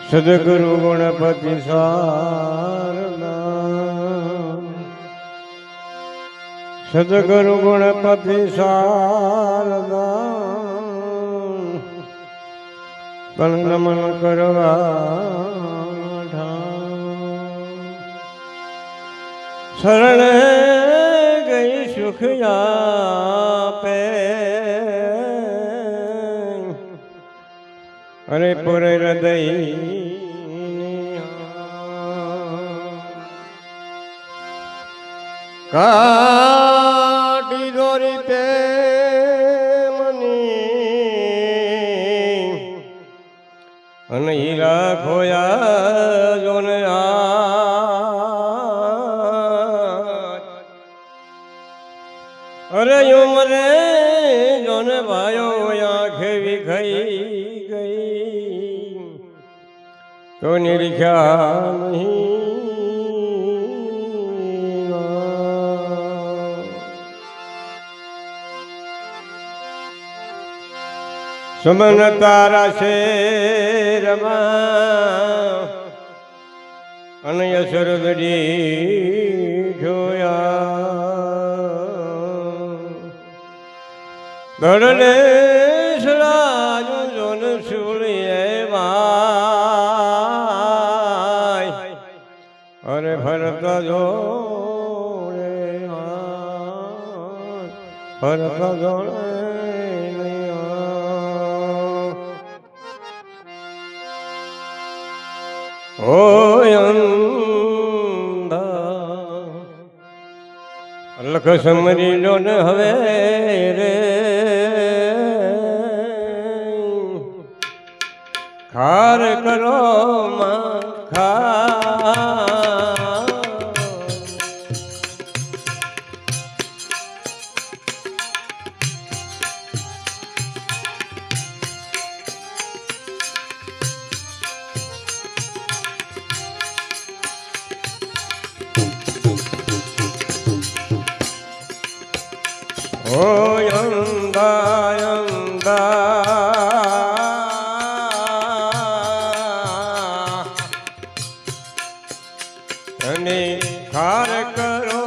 સદગુરુ ગણપતિ શારદા, સદગુરુ ગણપતિ શારદા, પણ નમન કરવા શરણે ગઈ સુખ આપે, અરે પૂરે હૃદય કાટી દોરી પે મની અને હીરા ખોયા જોને અરે ઉમરે જોને ભાયો આંખે વિખાઈ ગઈ તો નિરીખ્યા નહીં સમન તારા શેરમાં અને અસર ગડી જોયા ગઢને સરાજુ જોન સુલીએ ભાઈ અરે ફરતા જોડે ફરતા જોડે લખ સમરી લો ને હવે રે ખાર કરો માં અને ખાર કરો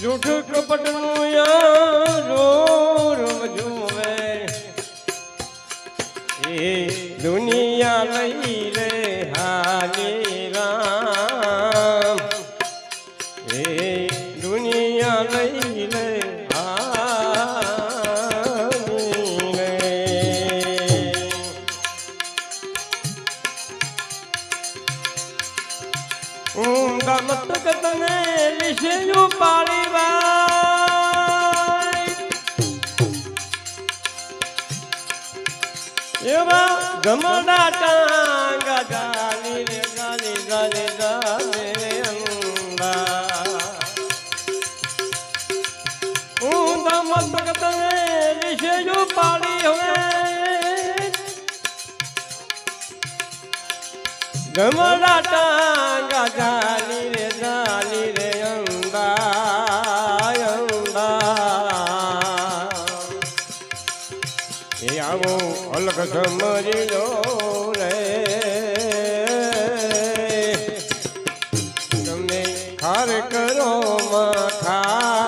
જૂઠ કપટ નું જુએ એ દુનિયા લઈ રે હાલી રામ એ દુનિયા લઈ લે મતક તને વિશે પાડી ભાઈ એવા ગમડા ટાંગા ગાલી રે ગાલી ગાલી ગાલે અંદા ઊંધા મતક તને વિશે પાડી હવે ગમડા ટાંગા ગાલી રે અંદા અંદા એ આવો અલગ સમજી લો રે તમે ખાર કરો માં ખાલી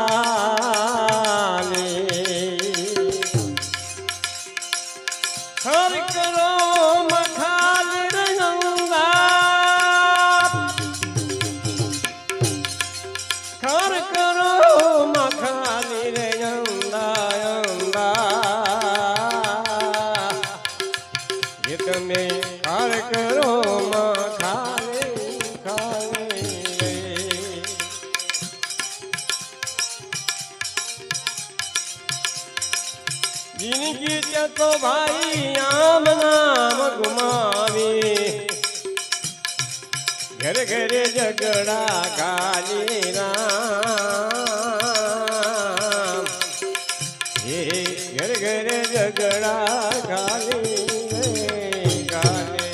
ખાર કરો માં ખાલી રે ખાર કરો મખાલી રે અંદા અંદા એ તમે ખાર કરો મખાલી ખાલી રે જિંદગી તે તો ભાઈ આમ નામ ગુમાવી ઘરે ઘરે ઝગડા ગાલી રામ એ ઘરે ઘરે ઝગડા ગાલી ગાલે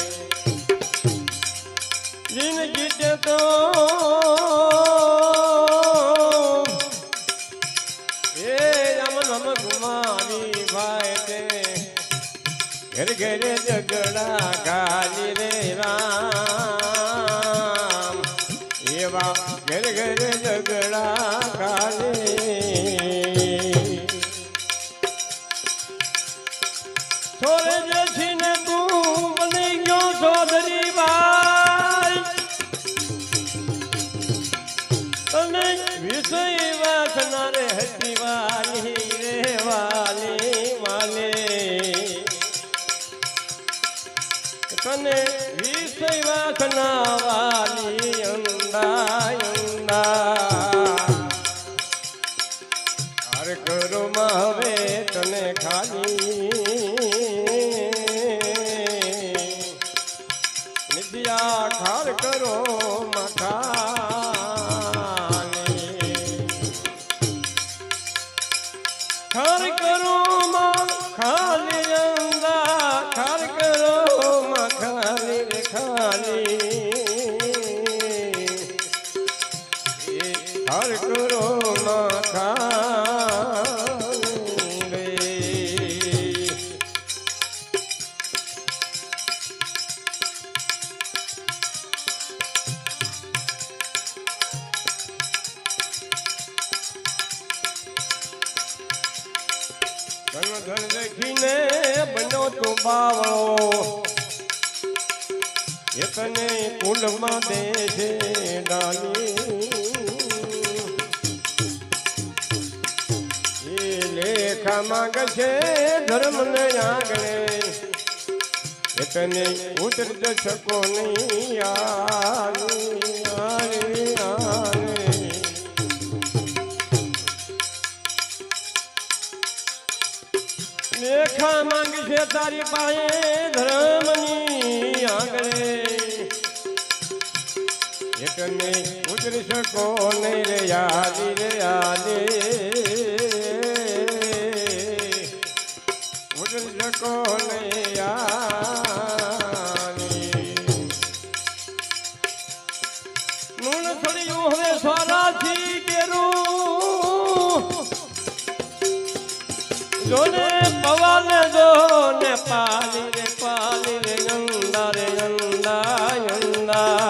ઝઘડા ગાલી રે રામ એવા ઘર ઘર ઝઘડા ગાલી છોરે જશી ને તું બની ગયો ચૌધરી ભાઈ તને વિષય વાસના રે હતી વાલી રે વાલી વાલી તને વિષય વાસના વાલી અંદા હર કરો માં હવે તને ખાલી નિદ્યા ખાર કરો મખાની ખાર કરો માં ખાલી અંદા ખાર કરો મખાલી રે ખાલી ખાર કરો મખાલી રે ધન દેખીને બનો તું બાવળો એ તને કુંડમાં દે છે ડાલી એ લેખા માંગશે ધર્મને આંગણે એ તને ઉતર શકો નહીં આલી આલી આલી લેખા માંગશે તારી પાસે ધર્મની આંગણે એટલે ઉતરી શકો નહીં રે યાદી રે યાદી ઉતરી શકો નહીં યાદી મૂળ છોડ્યું હવે સ્વરાથી કેરું જોને પવન જોને પાલી રે ગંદા રે ગંદા ગંદા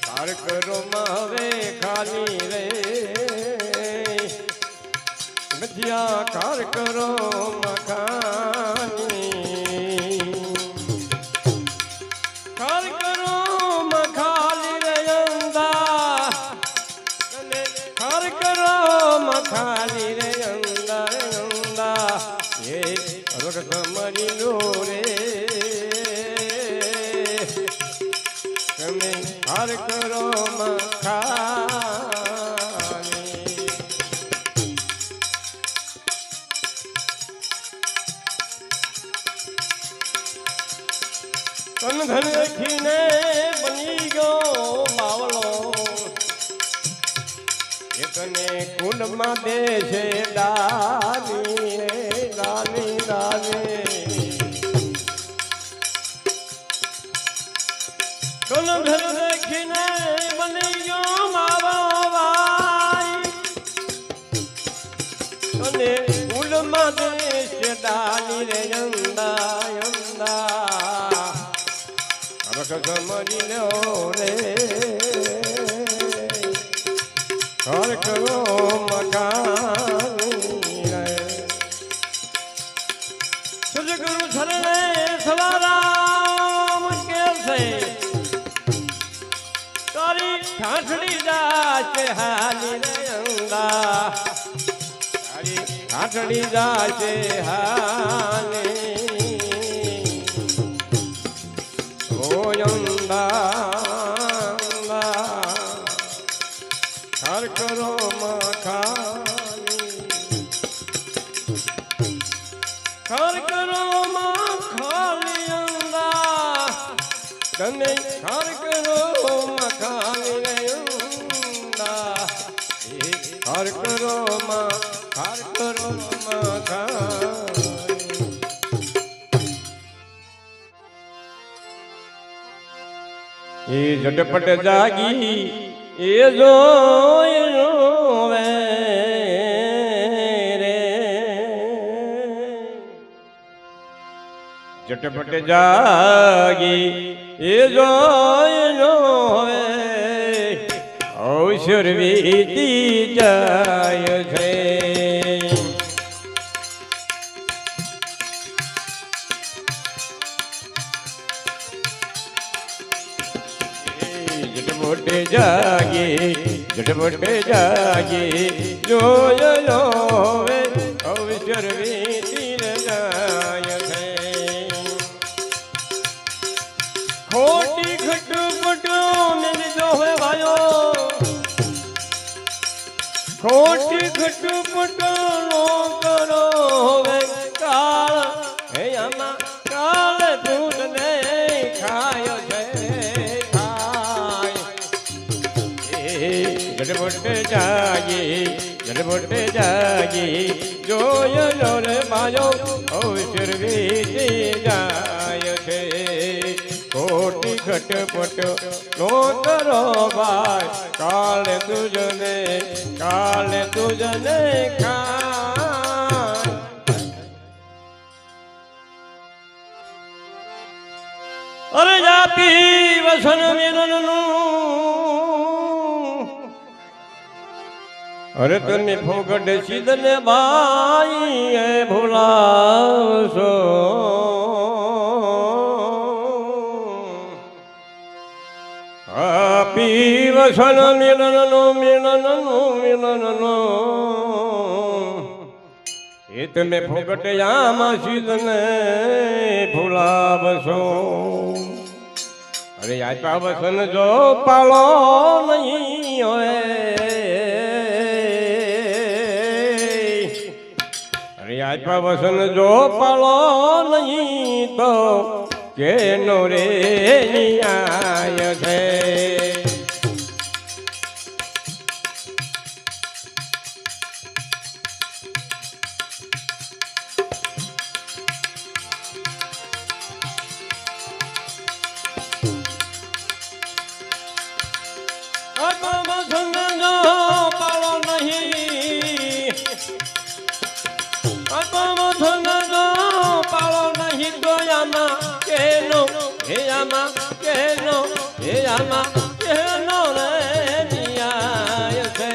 કાર કરો હવે ખાલી રે મધ્યા કાર કરો મખાની કાર કરો મખાલી રે ગંદા કાર કરો મખાલી રે અંદા એ રગત મરી લો રે તમે હાર કરો મખાલી તન ધન રાખીને બની ગયો બાવળો એ તને કુંડમાં દેશે ડાલી ડાલી ડાલી તન ધન રાખીને બની ગયો માવો ભાઈ તને કુંડમાં દેશે ડાલી રે અંદા અંદા રખ મરી લો રે હર કરો મકાની રે સજગુરુ શરણે સવારામ કે છે તારી ઠાઠડી જાશે હાલી રે અંદા તારી ઠાઠડી જાશે હાલી હર કરો મખાની હર કરો મખાની અંદા તને હર કરો મખાની અંદા હર કરો મખાની એ ઝટપટ જાગી એ જોવે રે ઝટપટ જાગી એ જોઈ હવે અવસર વીતી જાય છે. ઝટપટ જાગી જોયો હવે અવસર વીતી જાય છે. ખોટી ખટપટ ને લીધો હોય ભાયો, ખોટી ખટપટ નો કરો હવે કાળ હે આમાં કાળ દૂધ ને ખાય છે. ઝટપટ જાગી જોયો રે માયો અવસર વીતી જાય છે. ખોટી ખટપટ નો કરો ભાઈ કાલે તુજને ખાય. અરે જાપી વસન મિલનનું અરે તમે ફોગડ સીધને બાઈ એ ભૂલાવશો. આપી વસન મિલનનો એ તમે ફોગટ આમાં સીધને ભૂલાવશો. અરે આપ્યા વસન જો પાળો નહીં હોય, આપ્યા વસન જો પાળો નહીં તો કેનો રે ન્યાય છે. કેનો રે ન્યાય છે.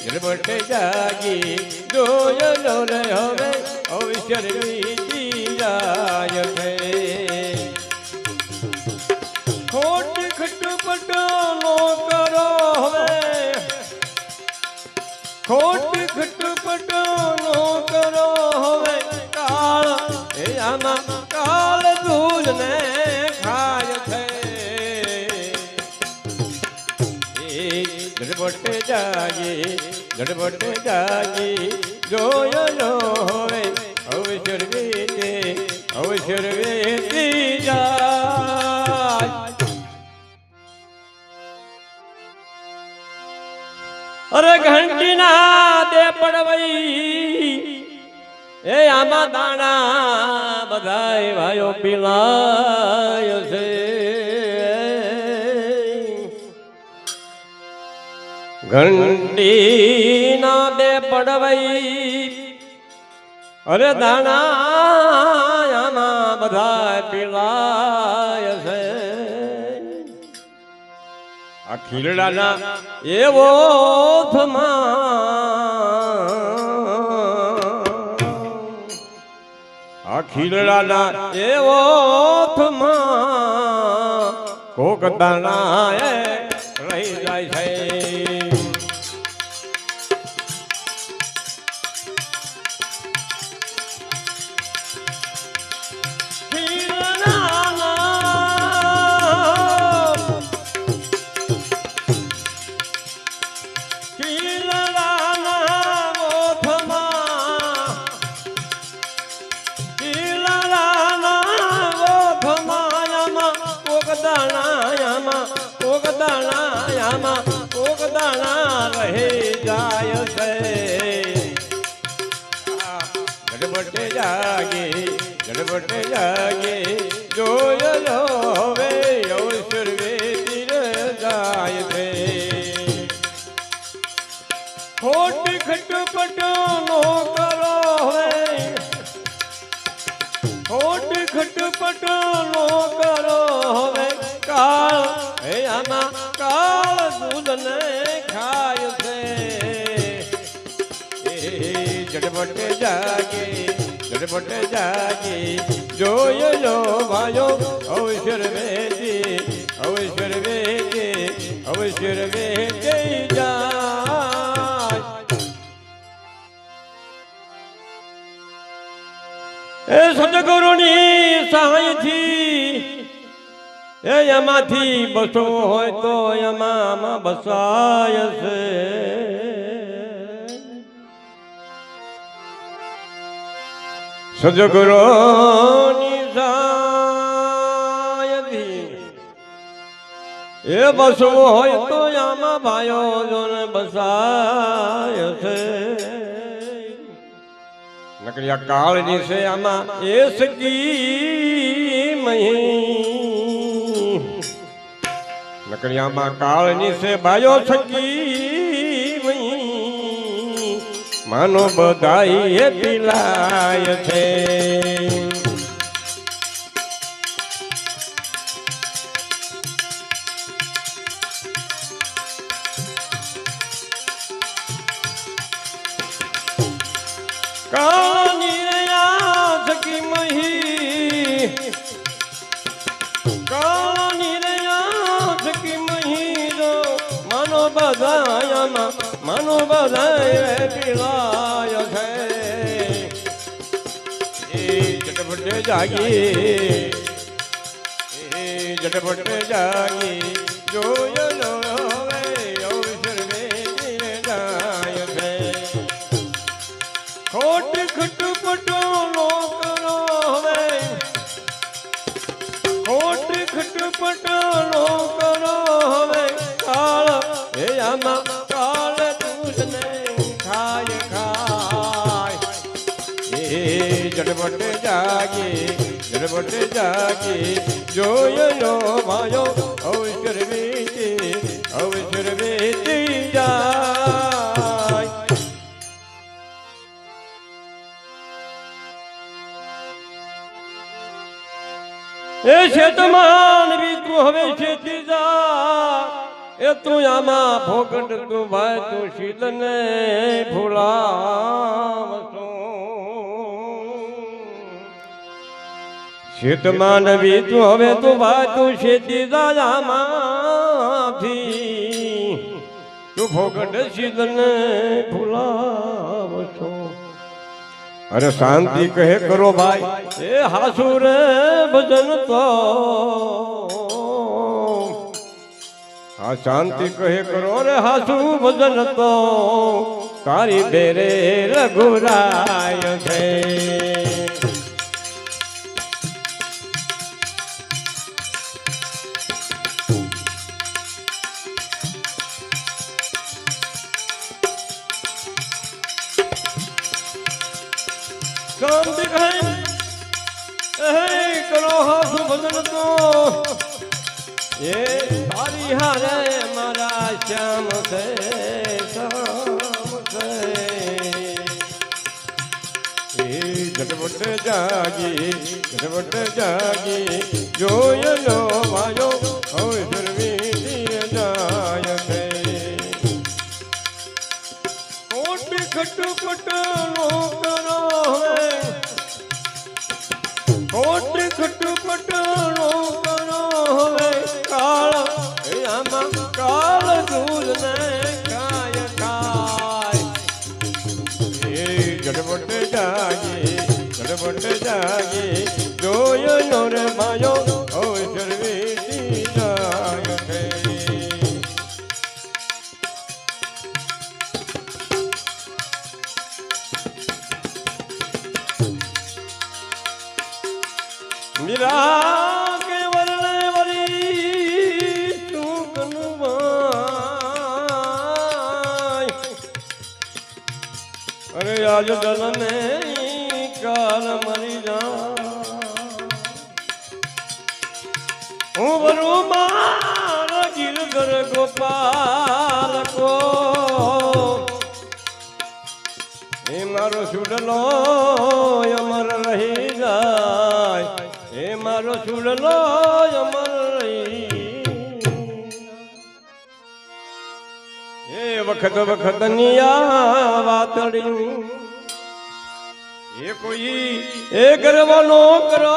ઝટપટ જાગી જોયો રે હવે અવસર વીતી જાય છે. ખોટી ખટપટ નો કરો હવે, ખોટી ખટપટ નો કરો હવે કાળ હે આમાં કાળ દૂધ ને ખાય છે. ઝટપટ જાગી જોયો હવે અવસર વીતી જાય. અરે ઘંટી ના દે પડવઈ એ આમાં દાણા બધાય ભાઈઓ પીલાય છે. ઘંટી ના દે પડવઈ અરે દાણા આમાં બધાય પીલાય છે. આ ખીલડાના એવો ખીલડાના એવો કોક દાણા રહી જાય છે. ઝટપટ જાગે જોયો હવે અવસર વીતી જાય છે. ખોટી ખટપટ નો દૂધને ખાય છે ઝટપટ જાગી જોઈ લો ભાયો અવસર વેચી જાય એ સદગુરુની સહાયથી એ એમાંથી બસવું હોય તો એમાં બસાય છે સદગુરુની સહાયથી એ બસવું હોય તો આમાં ભાઈઓ જોને બસાય છે નકરિયા કાળની છે આમાં એ સકી મહી નકરિયામાં કાળની છે બાયો સકી મહી માનો બધાઈ એ પીલાય છે માનો બધાય પીલાય છે એ ઝટપટ જાગી જોય લો અવસર વેચી જાય છે ખોટ ખટપટો નો કરો હવે ખોટ ખટપટો નો કરો હવે કાળ એ આમાં ઝટપટ જાગી જોય લો ભાયો અવસર વેચી જાય એ શેતમાન બી તું હવે શેતી જા એ તું આમાં ફોકટ તું ભાઈ તું શીતને ફૂલાવશો શેતમાં નવી તું હવે તું ભાઈ તું શેતી દાદામાંથી તું ફોકટ શીતને ફૂલાવશો અરે શાંતિ કહે કરો ભાઈ એ હાસુ રે ભજન તો આ શાંતિ કહે કરો રે હાસુ ભજન તો તારી બેરે રઘુરાય છે શાંતિ કહે કરો હાસુ ભજન તો એ તારી હારે મારા શ્યામ છે ઝટપટ જાગી જોય લો ભાયો અવસર વેચી જાય છે કોટ ખટપટ નો કરો કોટ ખટપટ નો કરો હવે કાળ આમાં કાળ દૂધ ને ખાય એ ઝટપટ જાગી જોય નો રે માયો અવસર વેચી જાય છે મીરા કે વરણે વરી તું કનુભાઈ અરે આજ દલને કાલ મરી જા હું વરું મારા ગિરધર ગોપાલ કો એ મારો સુડલો અમર રહી જાય એ મારો સુડલો અમર રહી વખત વખત નિયા વાતડ્યું એ કોઈ એ ગરવાનો કરો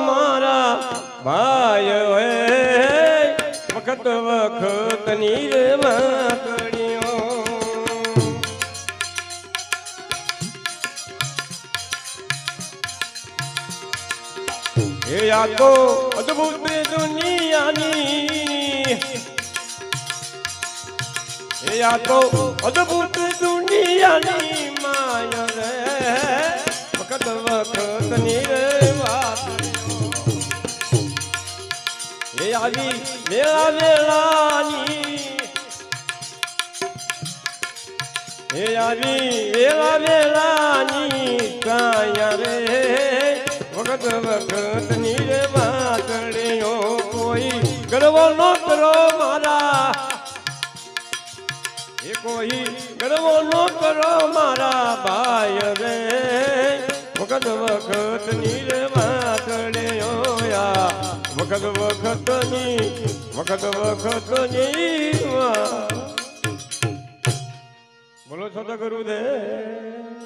મારા ભાઈ વખત વખત નીર વાતડ્યો એ આ તો અદ્ભુત દુનિયાની એ આ તો અદ્ભુત દુનિયાની માયા રે વખત વખત ની રે વાત એ આવી વેળા વેળાની એ આવી વેળા વેળાની કાયા રે વખત વખત ની રે વાતડીઓ કોઈ ગરવો ન કરો મારા એ કોઈ ગરવો ન કરો મારા ભાઈ રે વખત વખત ની રે વાતડીઓ વખત વખત ની બોલો છો તો ગુરુદેવ